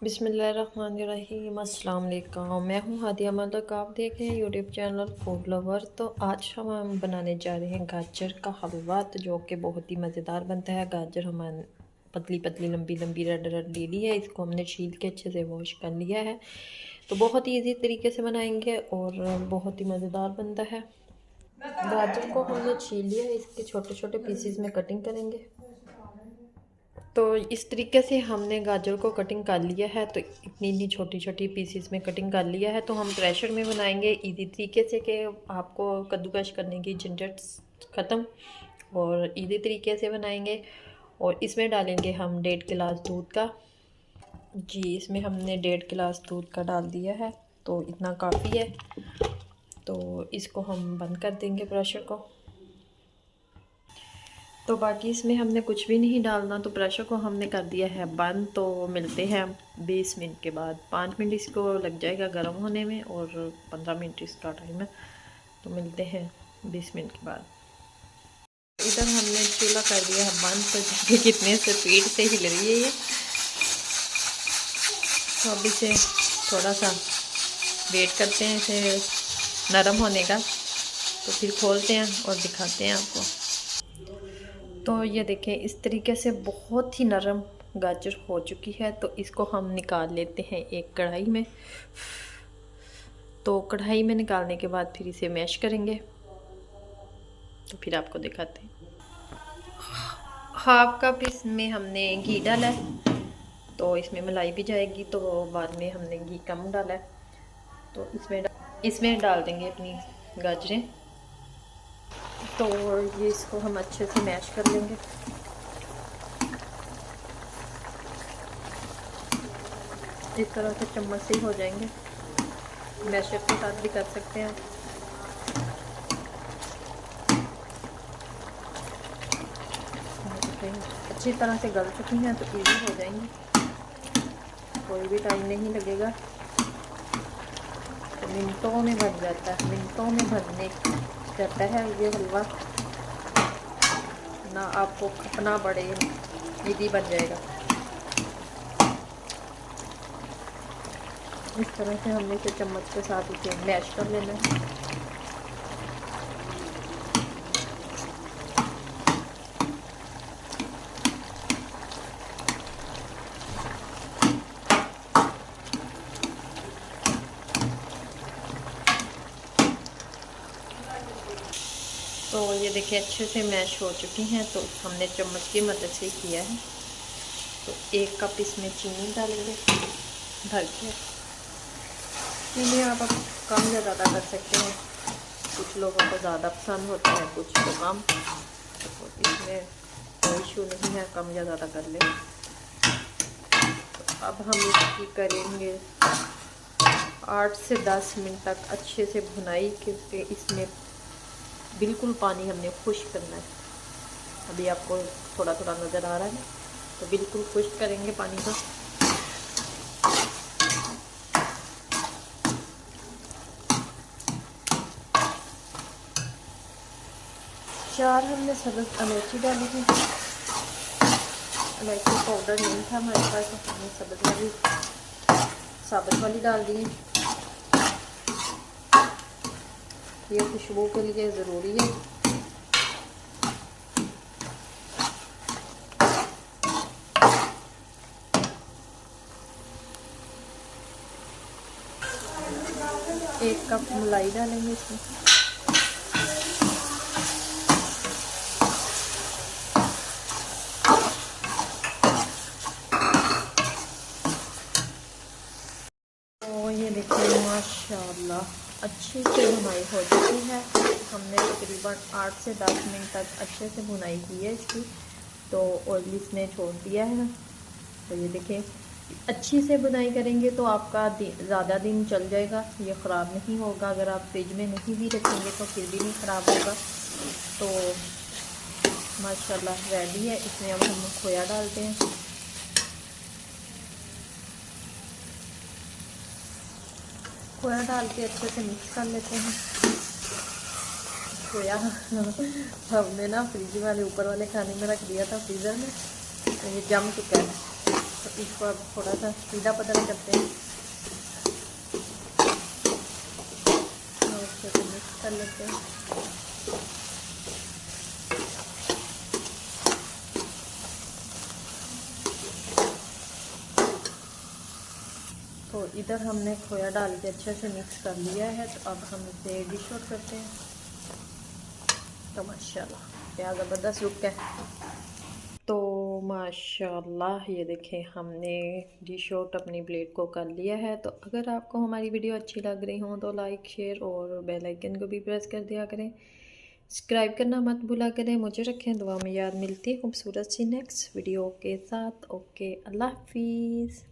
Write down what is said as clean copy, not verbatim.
बिस्मिल्लाहिर्रहमानिर्रहीम। अस्सलाम वालेकुम। मैं हूँ हादिया मलिक, आप देख रहे हैं यूट्यूब चैनल फूड लवर। तो आज हम बनाने जा रहे हैं गाजर का हलवा, तो जो कि बहुत ही मज़ेदार बनता है। गाजर हमारे पतली पतली लंबी लंबी रेड रेड ले ली है, इसको हमने छील के अच्छे से वॉश कर लिया है। तो बहुत ही ईजी तरीके से बनाएंगे और बहुत ही मज़ेदार बनता है। गाजर को हमने छील लिया है, इसके छोटे छोटे पीसीज में कटिंग करेंगे। तो इस तरीके से हमने गाजर को कटिंग कर लिया है। तो इतनी इतनी छोटी छोटी पीसीस में कटिंग कर लिया है। तो हम प्रेशर में बनाएंगे इजी तरीके से कि आपको कद्दूकश करने की झंझट ख़त्म, और इजी तरीके से बनाएंगे। और इसमें डालेंगे हम 1.5 गिलास दूध का। जी, इसमें हमने 1.5 गिलास दूध का डाल दिया है, तो इतना काफ़ी है। तो इसको हम बंद कर देंगे प्रेशर को। तो बाकी इसमें हमने कुछ भी नहीं डालना, तो प्रेशर को हमने कर दिया है बंद। तो मिलते हैं 20 मिनट के बाद। 5 मिनट इसको लग जाएगा गर्म होने में और 15 मिनट इसका टाइम है। तो मिलते हैं 20 मिनट के बाद। इधर हमने चूल्हा कर दिया है बंद। तो देखिए कितने से स्पीड से हिल रही है ये। तो अभी से थोड़ा सा वेट करते हैं इसे नरम होने का, तो फिर खोलते हैं और दिखाते हैं आपको। तो ये देखें, इस तरीके से बहुत ही नरम गाजर हो चुकी है। तो इसको हम निकाल लेते हैं एक कढ़ाई में। तो कढ़ाई में निकालने के बाद फिर इसे मैश करेंगे, तो फिर आपको दिखाते हैं। 1/2 कप इसमें हमने घी डाला है, तो इसमें मलाई भी जाएगी। तो बाद में हमने घी कम डाला है। तो इसमें डाल देंगे अपनी गाजरें। तो ये इसको हम अच्छे से मैश कर लेंगे। इस तरह से चम्मच से ही हो जाएंगे, मैशर के साथ भी कर सकते हैं। अच्छी तरह से गल चुकी हैं, तो इजी हो जाएंगी, कोई भी टाइम नहीं लगेगा। तो मिनटों में बन जाता है, मिनटों में बनने जाता है ये हलवा, ना आपको खपना पड़े, इजी बन जाएगा। इस तरह से हमने इसे चम्मच के साथ इसे मैश कर लेना है। तो ये देखिए अच्छे से मैश हो चुकी हैं। तो हमने चम्मच की मदद से किया है। तो 1 कप इसमें चीनी डालेंगे भर के। चीनी आप कम या ज़्यादा कर सकते हैं, कुछ लोगों को ज़्यादा पसंद होता है, कुछ को कम। तो इसमें कोई इशू नहीं है, कम या ज़्यादा कर लें। तो अब हम इसकी करेंगे 8 से 10 मिनट तक अच्छे से भुनाई, क्योंकि इसमें बिल्कुल पानी हमने खुश्क करना है। अभी आपको थोड़ा थोड़ा नज़र आ रहा है, तो बिल्कुल खुश्क करेंगे पानी को। चार हमने सब्ज़ इलायची डाली थी। इलायची पाउडर नहीं था हमारे पास, तो हमने सब्ज़ वाली साबुत वाली डाल दी। ये खुशबू के लिए ज़रूरी है। एक कप मलाई डालेंगे इसमें। तो ये देखिए माशाल्लाह अच्छी से भुनाई हो चुकी है। हमने तकरीबन 8 से 10 मिनट तक अच्छे से भुनाई की है इसकी। तो ऑयल इसने छोड़ दिया है। तो ये देखिए अच्छी से बुनाई करेंगे तो आपका ज़्यादा दिन चल जाएगा, ये ख़राब नहीं होगा। अगर आप फ्रिज में नहीं भी रखेंगे तो फिर भी नहीं ख़राब होगा। तो माशाल्लाह रेडी है। इसमें अब हम खोया डालते हैं। खोया डाल के अच्छे से मिक्स कर लेते हैं। खोया हमने ना फ्रिज वाले ऊपर वाले खाने में रख दिया था फ्रीज़र में, तो ये जम चुका है। तो इसको अब थोड़ा सा सीधा पतला करते हैं और अच्छे से मिक्स कर लेते हैं। तो इधर हमने खोया डाल के अच्छे से मिक्स कर लिया है। तो अब हम इसे डिश आउट करते हैं। तो माशाल्लाह क्या ज़बरदस्त लुक है। तो माशाल्लाह ये देखें हमने डिश आउट अपनी प्लेट को कर लिया है। तो अगर आपको हमारी वीडियो अच्छी लग रही हो तो लाइक शेयर और बेल आइकन को भी प्रेस कर दिया करें। सब्सक्राइब करना मत भूला करें। मुझे रखें दुआ में याद। मिलती है खूबसूरत सी नेक्स्ट वीडियो के साथ। ओके, अल्लाह हाफिज़।